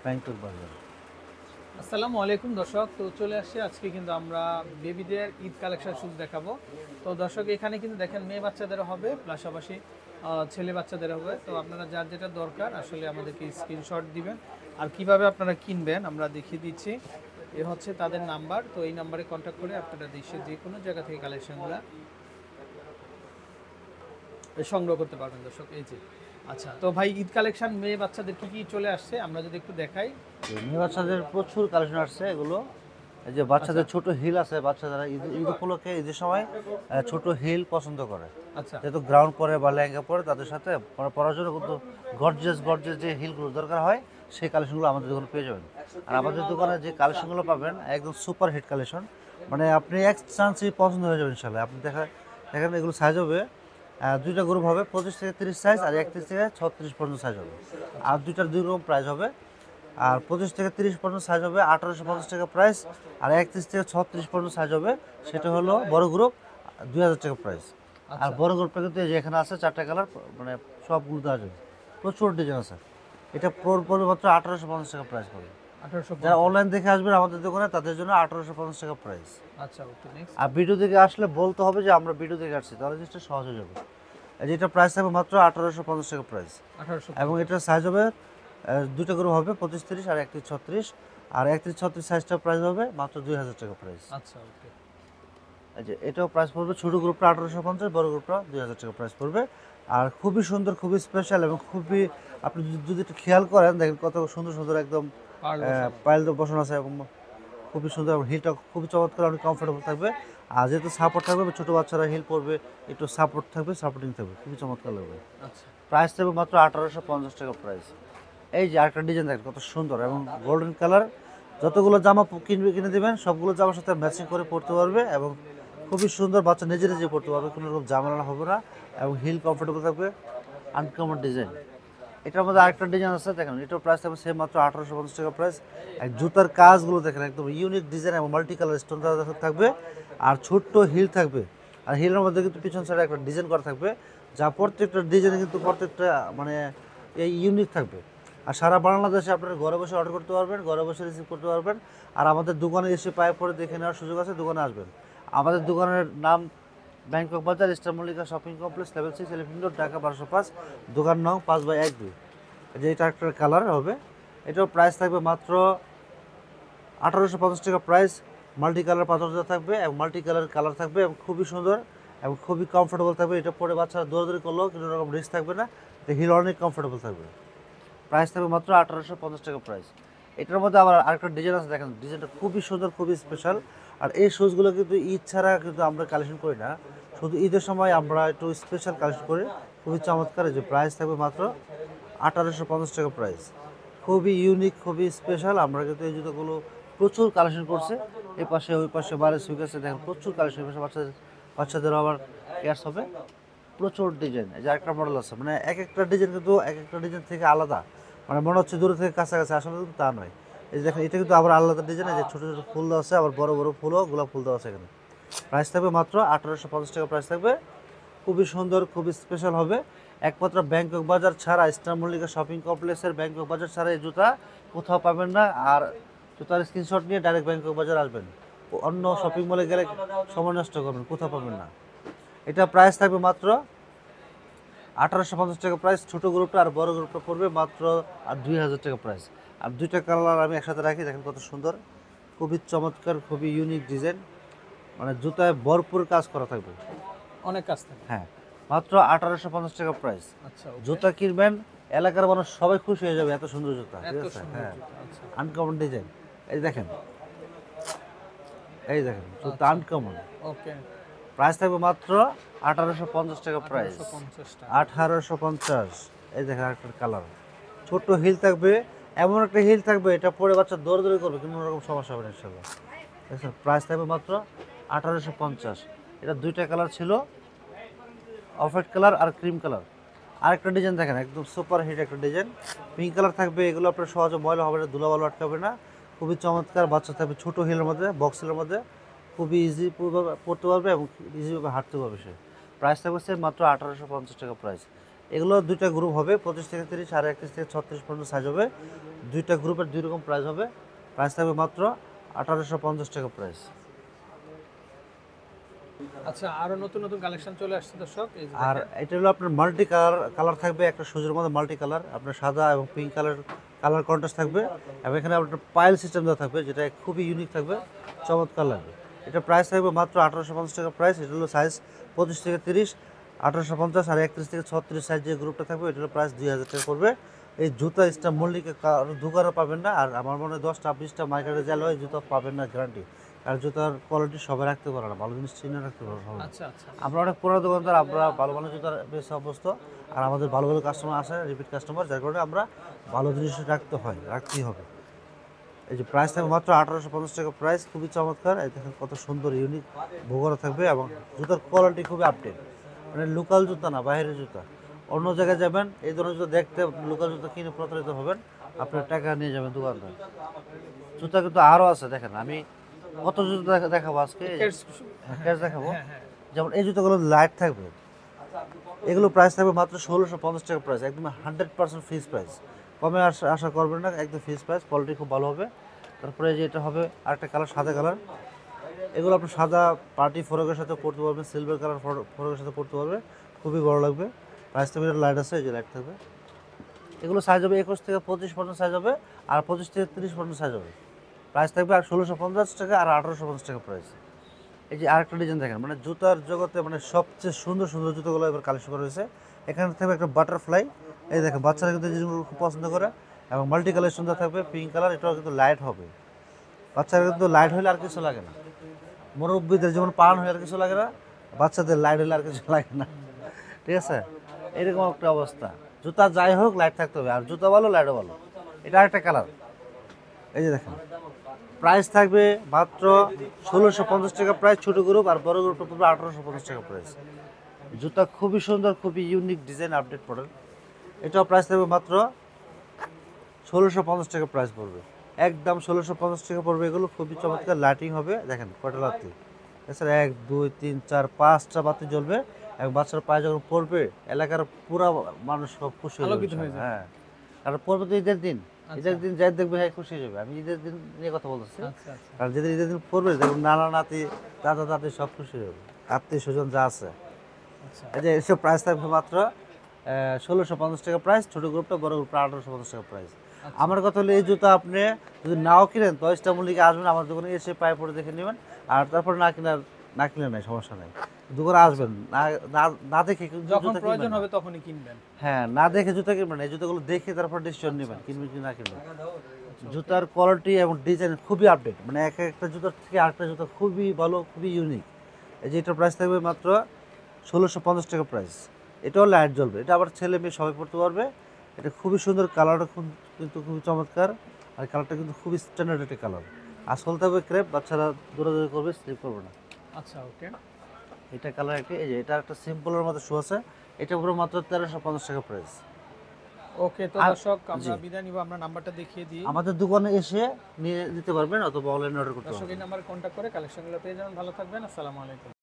Bangkok বাজার। আসসালামু আলাইকুম দর্শক, তো চলে আসছে আজকে কিন্তু আমরা বেবিদের ঈদ কালেকশন শুজ দেখাবো। তো দর্শক এখানে কিন্তু দেখেন মেয়ে বাচ্চাদেরও হবে, পাশাপাশি ছেলে বাচ্চাদের হবে। তো আপনারা যার যেটা দরকার আসলে আমাদেরকে স্ক্রিনশট দিবেন, আর কিভাবে আপনারা কিনবেন আমরা দেখিয়ে দিচ্ছি। এ হচ্ছে তাদের নাম্বার, তো এই নাম্বারে কন্ট্যাক্ট করে আপনারা দেশের যে কোনো জায়গা থেকে কালেকশনগুলো সংগ্রহ করতে পারবেন দর্শক। এই যে আচ্ছা, তো ভাই ঈদ কালেকশন মেয়ে বাচ্চাদের কি কি চলে আসছে আমরা যদি একটু দেখাই। মেয়ে বাচ্চাদের প্রচুর কালেকশন আসছে এগুলো। এই যে বাচ্চাদের ছোট হিল আছে, বাচ্চারা ঈদ ঈদ উপলক্ষে ঈদের সময় ছোট হিল পছন্দ করে। আচ্ছা যেহেতু গ্রাউন্ড পরে বা লেহেঙ্গা পরে তাদের সাথে পরার জন্য কিন্তু গর্জিয়াস গর্জিয়াস যে হিলগুলো দরকার হয় সেই কালেকশনগুলো আমাদের দোকানে পেয়ে যাবেন। আর আমাদের দোকানে যে কালেকশনগুলো পাবেন একদম সুপার হিট কালেকশন, মানে আপনি এক চান্সই পছন্দ হয়ে যাবেন ইনশাল্লাহ। আপনি দেখেন এগুলো সাইজ হবে দুইটা গ্রুপ হবে, 25 থেকে 30 সাইজ আর 31 থেকে 36 পর্যন্ত সাইজ হবে। আর দুইটার দুই রকম প্রাইস হবে। আর 25 থেকে 30 পর্যন্ত সাইজ হবে 1850 টাকা প্রাইস, আর 31 থেকে 36 পর্যন্ত সাইজ হবে সেটা হলো বড় গ্রুপ 2000 টাকা প্রাইস। আর আচ্ছা বড় গ্রুপটা কিন্তু এই যে এখানে আছে চারটা কালার, মানে সবগুলো দেওয়া যাবে, প্রচুর ডিজাইন আছে। এটা পড়বে মাত্র 1850 টাকা প্রাইস পড়বে। 1850। যারা অনলাইন দেখে আসবেন আমাদের দোকানে তাদের জন্য 1850 টাকা প্রাইস। আচ্ছা ওকে, নেক্সট। আর ভিডিও দেখে আসলে বলতে হবে যে আমরা ভিডিও দেখে আসছি, তাহলে জিনিসটা সহজ হয়ে যাবে। এই যে এটা প্রাইস থাকবে মাত্র 1850 টাকা প্রাইস। 1800। এবং এটার সাইজ হবে দুটো গ্রুপ হবে 25-30 আর 31-36। আর 31-36 সাইজটার প্রাইস হবে মাত্র 2000 টাকা প্রাইস। আচ্ছা ওকে। এই যে এটাও প্রাইস পড়বে, ছোটো গ্রুপটা 1850, বড় গ্রুপটা 2000 টাকা প্রাইস পড়বে। আর খুবই সুন্দর, খুবই স্পেশাল এবং খুবই, আপনি যদি একটু খেয়াল করেন দেখেন কত সুন্দর সুন্দর একদম পার্ল বসানো। পাইল বসানো আছে এবং খুবই সুন্দর, এবং হিলটা খুবই চমৎকার, অনেক কমফোর্টেবল থাকবে। আর যেহেতু সাপোর্ট থাকবে, ছোটো বাচ্চারা হিল পরবে, একটু সাপোর্ট থাকবে, সাপোর্টিং থাকবে, খুবই চমৎকার লাগবে। আচ্ছা প্রাইস থাকবে মাত্র 1850 টাকা প্রাইস। এই যে আরেকটা ডিজাইন দেখেন কত সুন্দর এবং গোল্ডেন কালার। যতগুলো জামা কিনে দেবেন সবগুলো জামার সাথে ম্যাচিং করে পরতে পারবে এবং খুবই সুন্দর, বাচ্চা নিজে নিজে পরতে পারবে, কোনো রকম ঝামেলা হবে না এবং হিল কমফোর্টেবল থাকবে। Uncommon design. এটার মধ্যে আরেকটা ডিজাইন আছে দেখেন, এটার প্রাইস থাকবে সেম মাত্র 1850 টাকা প্রাইস। এক জুতার কাজগুলো দেখেন একদম ইউনিক ডিজাইন এবং মাল্টি কালার স্টোন থাকবে, আর ছোট্ট হিল থাকবে। আর হিলের মধ্যে কিন্তু পিছন সাইডে একটা ডিজাইন করা থাকবে, যা প্রত্যেকটা ডিজাইনে কিন্তু প্রত্যেকটা মানে এই ইউনিক থাকবে। আর সারা বাংলাদেশে আপনারা ঘরে বসে অর্ডার করতে পারবেন, ঘরে বসে রিসিভ করতে পারবেন। আর আমাদের দোকানে এসে পায়ে পরে দেখে নেওয়ার সুযোগ আছে, দোকানে আসবেন। আমাদের দোকানের নাম ব্যাংকক বাজার, star Mallika shopping complex, level 6, elephant road, Dhaka 1205, দোকান নং 5/12। যে এটা একটা কালার হবে, এটার প্রাইস থাকবে মাত্র 1850 টাকা প্রাইস। মাল্টি কালার পাথর থাকবে এবং মাল্টি কালার থাকবে এবং খুবই সুন্দর এবং খুবই কমফোর্টেবল থাকবে। এটা পরে বাচ্চারা দৌড়াদৌড়ি করলেও কোনো রকম রিস্ক থাকবে না, এটা হিল অনেক কমফোর্টেবল থাকবে। প্রাইস থাকবে মাত্র 1850 টাকা প্রাইস। এটার মধ্যে আবার আরেকটা ডিজাইন আছে দেখেন, ডিজাইনটা খুবই সুন্দর, খুবই স্পেশাল। আর এই শুজগুলো কিন্তু ঈদ ছাড়া কিন্তু আমরা কালেকশন করি না, শুধু ঈদের সময় আমরা একটু স্পেশাল কালেকশন করি, খুবই চমৎকার। যে প্রাইস থাকবে মাত্র 1850 টাকা প্রাইস। খুবই ইউনিক, খুবই স্পেশাল। আমরা কিন্তু এই জুতোগুলো প্রচুর কালেকশন করছে, এই পাশে ওই পাশে বাইরে সুইক আছে দেখেন, প্রচুর কালেকশন। বাচ্চাদেরও আবার কেয়ার্স হবে, প্রচুর ডিজাইন। এই যে একটা মডেল আছে, মানে এক একটা ডিজাইন কিন্তু এক একটা ডিজাইন থেকে আলাদা, মানে মনে হচ্ছে দূরে থেকে কাছাকাছি, আসলে কিন্তু তা নয়। এই যে দেখেন এটা কিন্তু আবার আলাদা ডিজাইন, এই যে ছোটো ছোটো ফুল দেওয়া আছে, আবার বড় বড় ফুলও, গোলাপ ফুল দেওয়া আছে এখানে। প্রাইস থাকবে মাত্র 1850 টাকা প্রাইস থাকবে। খুবই সুন্দর, খুবই স্পেশাল হবে। একমাত্র ব্যাংকক বাজার ছাড়া, স্টার মল্লিকা শপিং কমপ্লেক্সের ব্যাংকক বাজার ছাড়া এই জুতা কোথাও পাবেন না। আর জুতার স্ক্রিনশট নিয়ে ডাইরেক্ট ব্যাংকক বাজার আসবেন, অন্য শপিং মলে গেলে সময় নষ্ট করবেন, কোথাও পাবেন না। এটা প্রাইস থাকবে মাত্র 1850 টাকা প্রাইস। ছোটো গ্রুপটা আর বড় গ্রুপটা পড়বে মাত্র 2000 টাকা প্রাইস। আর দুইটা কালার আমি একসাথে রাখি, দেখেন কত সুন্দর, খুবই চমৎকার, খুবই ইউনিক ডিজাইন, মানে জুতায় ভরপুর কাজ করা থাকবে। অনেক কাজ থাকে। হ্যাঁ, মাত্র 1850 টাকা প্রাইস। আচ্ছা okay। জুতা কিনবেন, এলাকার মানুষ সবাই খুশি হয়ে যাবে, এত সুন্দর জুতা, ঠিক এত আছে? সুন্দর হ্যাঁ, জুতা, আচ্ছা আনকমন ডিজাইন। এই দেখেন, এই দেখেন জুতা আচ্ছা। আনকমন। ওকে। প্রাইস থাকবে মাত্র 1850 টাকা প্রাইস। 1850 টাকা। 1850। এই দেখেন একটা কালার, ছোট্ট হিল থাকবে, এমন একটা হিল থাকবে এটা পরে বাচ্চা দৌড়াদৌড়ি করবে, কোনো রকম সমস্যা হবে না ইনশাল্লাহ। দেখছেন, প্রাইস থাকবে মাত্র 1850। এটা দুইটা কালার ছিল, অফ হোয়াইট কালার আর ক্রিম কালার। আরেকটা ডিজাইন দেখেন, একদম সুপার হিট একটা ডিজাইন, পিঙ্ক কালার থাকবে। এগুলো আপনার সহজে ময়লা হবে না, ধুলাবালু আটকাবে না, খুবই চমৎকার। বাচ্চা থাকবে ছোটো হিলের মধ্যে, বক্স হিলের মধ্যে, খুবই ইজি পড়তে পারবে এবং ইজিভাবে হাঁটতে পারবে সে। প্রাইস থাকবে সে মাত্র 1850 টাকা প্রাইস। এগুলো দুইটা গ্রুপ হবে, 25 থেকে 30 আর 31 থেকে 36 পর্যন্ত সাইজ হবে। দুইটা গ্রুপের দুই রকম প্রাইস হবে। প্রাইস থাকবে মাত্র 1850 টাকা প্রাইস। আচ্ছা, আরো নতুন নতুন কালেকশন চলে আসছে দর্শক, এই যে আর দেখেন। এটা হলো আপনার মাল্টি কালার থাকবে, একটা সুজের মধ্যে মাল্টি কালার, আপনার সাদা এবং পিঙ্ক কালার কন্ট্রাস্ট থাকবে। এবং এখানে আপনার পাইল সিস্টেম দেওয়া থাকবে, যেটা খুবই ইউনিক থাকবে, চমৎকার লাগবে। এটা প্রাইস থাকবে মাত্র 1850 টাকা প্রাইস। এটা হলো সাইজ 25 থেকে 30, 1850 আর 31 থেকে 36 সাইজ যে গ্রুপটা থাকবে, এটা হলো প্রাইস 2000 টাকা পড়বে। এই জুতা স্টার মল্লিকে দোকানে পাবেন না, আর আমার মনে হয় 10টা 20টা মার্কেটে গেলেও এই জুতা পাবেন না গ্যারান্টি। আর জুতার কোয়ালিটি সবাই রাখতে পারে না, ভালো জিনিস চিনে রাখতে পারে সবাই। আচ্ছা আচ্ছা, আমরা অনেক পুরোনো দোকানদার, আমরা ভালো ভালো জুতার বেশি অভ্যস্ত, আর আমাদের ভালো ভালো কাস্টমার আসে, রিপিট কাস্টমার, যার কারণে আমরা ভালো জিনিস রাখতেই হবে। এই যে প্রাইস থাকবে মাত্র 1850 টাকা প্রাইস, খুবই চমৎকার। এই দেখেন কত সুন্দর ইউনিক ভোগরা থাকবে, এবং জুতার কোয়ালিটি খুবই আপডেট, মানে লোকাল জুতা না, বাইরের জুতা। অন্য জায়গায় যাবেন এই ধরনের জুতা দেখতে, লোকাল জুতা কিনে প্রতারিত হবেন, আপনার টাকা নিয়ে যাবেন দোকানদার। জুতা কিন্তু আরও আছে, দেখেন আমি কত জুতা দেখাবো আজকে, ক্যাশ দেখাবো। হ্যাঁ হ্যাঁ, যেমন এই জুতোগুলো লাইট থাকবে, এগুলো প্রাইস থাকবে মাত্র 1650 টাকা প্রাইস, একদম 100% ফিক্স প্রাইস, কমে আশা করবেন না, একদম ফিক্স প্রাইস, কোয়ালিটি খুব ভালো হবে। তারপরে যে এটা হবে আরেকটা কালার, সাদা কালার, এগুলো আপনি সাদা পার্টি ফরকের সাথে পরতে পারবেন, সিলভার কালার ফরকের সাথে পরতে পারবে, খুবই ভালো লাগবে। প্রাইস থাকবে, লাইট আছে, এই যে লাইট থাকবে। এগুলো সাইজ হবে 21 থেকে 25 পর্যন্ত সাইজ হবে, আর 25 থেকে 30 পর্যন্ত সাইজ হবে। প্রাইস থাকবে আর 1650 টাকা আর 1850 টাকা প্রাইস। এই যে আরেকটা ডিজাইন দেখেন, মানে জুতার জগতে মানে সবচেয়ে সুন্দর সুন্দর জুতোগুলো এবার কালেকশন করা হয়েছে। এখানে থাকবে একটা বাটারফ্লাই, এই দেখেন বাচ্চারা কিন্তু এই জিনিসগুলো খুব পছন্দ করে, এবং মাল্টি কালার সুন্দর থাকবে, পিঙ্ক কালার, এটাও কিন্তু লাইট হবে। বাচ্চারা কিন্তু লাইট হলে আর কিছু লাগে না, মুরব্বীদের যেমন পান হলে আর কিছু লাগে না, বাচ্চাদের লাইট হলে আর কিছু লাগে না, ঠিক আছে, এরকম একটা অবস্থা। জুতা যাই হোক লাইট থাকতে হবে, আর জুতা ভালো লাইটও ভালো। এটা আরেকটা কালার, এই যে দেখেন প্রাইস থাকবে মাত্র 1650 টাকা প্রাইস, ছোটো গ্রুপ, আর বড় গ্রুপটা পড়বে 1850 টাকা প্রাইস। জুতা খুবই সুন্দর, খুবই ইউনিক ডিজাইন, আপডেট মডেল। এটাও প্রাইস থাকবে মাত্র 1650 টাকা প্রাইস পড়বে, একদম 1650 টাকা পড়বে। এগুলো খুবই চমৎকার, লাইটিং হবে, দেখেন কয়টা বাতি, এছাড়া 1 2 3 4 5টা বাতি জ্বলবে, এবং বাচ্চার পায়ে যখন পড়বে এলাকার পুরা মানুষ সব খুশি আলোকিত হয়ে হয়ে যাবে। যাবে। হ্যাঁ, কারণ পড়বে তো ঈদের দিন, ঈদের দিন যাই দেখবে হ্যাঁ খুশি হয়ে যাবে। আমি ঈদের দিন নিয়ে কথা বলতেছি, আচ্ছা আচ্ছা, কারণ যেদিন ঈদের দিন পড়বে দেখুন নানা নাতি দাদা দাদি সব খুশি হয়ে যাবে, আত্মীয় স্বজন যা আছে। আচ্ছা এই যে এসব প্রাইস থাকবে মাত্র 1650 টাকা প্রাইস, ছোটো গ্রুপটা, বড় গ্রুপটা 1850 টাকা প্রাইস। আমার কথা হলো এই জুতা আপনি যদি নাও কিনেন তো ইস্টামলিকে আসবেন, আমার দোকানে এসে পায়ে পরে দেখে নেবেন, আর তারপর না কিনে নাই সমস্যা নাই, দোকানে আসবেন, না দেখে কিন্তু যখন জুতা প্রয়োজন কিনবেন না। হবে তখনই কিনবেন। হ্যাঁ, না দেখে জুতা কিনবেন না, এই জুতাগুলো দেখে তারপর ডিসিশন নেবেন কিনবেন কি না কিনবেন। জুতার কোয়ালিটি এবং ডিজাইন খুবই আপডেট, মানে এক একটা জুতার থেকে আরেকটা জুতা খুবই ভালো, খুবই ইউনিক। এই যে এটার প্রাইস থাকবে মাত্র 1650 টাকা প্রাইস। এটাও লাইট জ্বলবে, এটা আবার ছেলে মেয়ে সবাই পড়তে পারবে। এটা খুবই সুন্দর, কালারটা কিন্তু খুবই চমৎকার, আর কালারটা কিন্তু খুবই স্ট্যান্ডার্ড একটা কালার। আর সোল থাকবে ক্রেপ, বাচ্চারা দৌড়াদৌড়ি করবে, স্লিপ করবে না। আচ্ছা ওকে, এটা কালার একটা, এই যে এটা একটা সিম্পলের মধ্যে শু আছে, এটা পুরো মাত্র 1350 টাকা প্রাইস। ওকে। তো আর- দর্শক আমরা জি। বিদায় নিব, আমরা নাম্বারটা দেখিয়ে দিই। আমাদের দোকানে এসে নিয়ে নিতে পারবেন, অথবা অনলাইনে অর্ডার করতে দর্শক পারবেন। এই নাম্বারে কন্ট্যাক্ট করে কালেকশনগুলো পেয়ে যাবেন। ভালো থাকবেন, আসসালামু আলাইকুম।